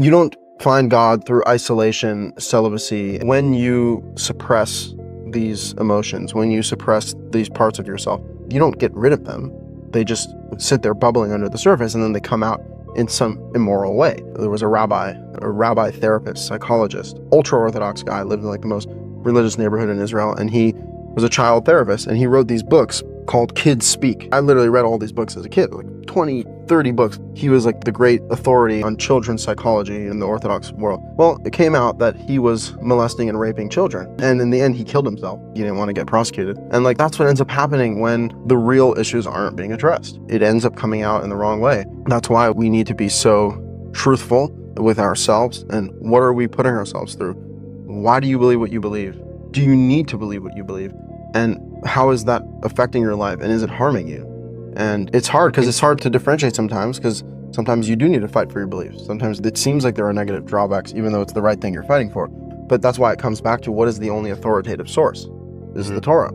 You don't find God through isolation, celibacy. When you suppress these emotions, when you suppress these parts of yourself, you don't get rid of them. They just sit there bubbling under the surface, and then they come out in some immoral way. There was a rabbi therapist, psychologist, ultra-Orthodox guy, lived in like the most religious neighborhood in Israel, and he was a child therapist, and he wrote these books called Kids Speak. I literally read all these books as a kid, like 20, 30 books. He was like the great authority on children's psychology in the Orthodox world. Well, it came out that he was molesting and raping children. And in the end, he killed himself. He didn't want to get prosecuted. And like, that's what ends up happening when the real issues aren't being addressed. It ends up coming out in the wrong way. That's why we need to be so truthful with ourselves. And what are we putting ourselves through? Why do you believe what you believe? Do you need to believe what you believe? And how is that affecting your life? And is it harming you? And it's hard because it's hard to differentiate sometimes, because sometimes you do need to fight for your beliefs. Sometimes it seems like there are negative drawbacks, even though it's the right thing you're fighting for. But that's why it comes back to, what is the only authoritative source? This is the Torah.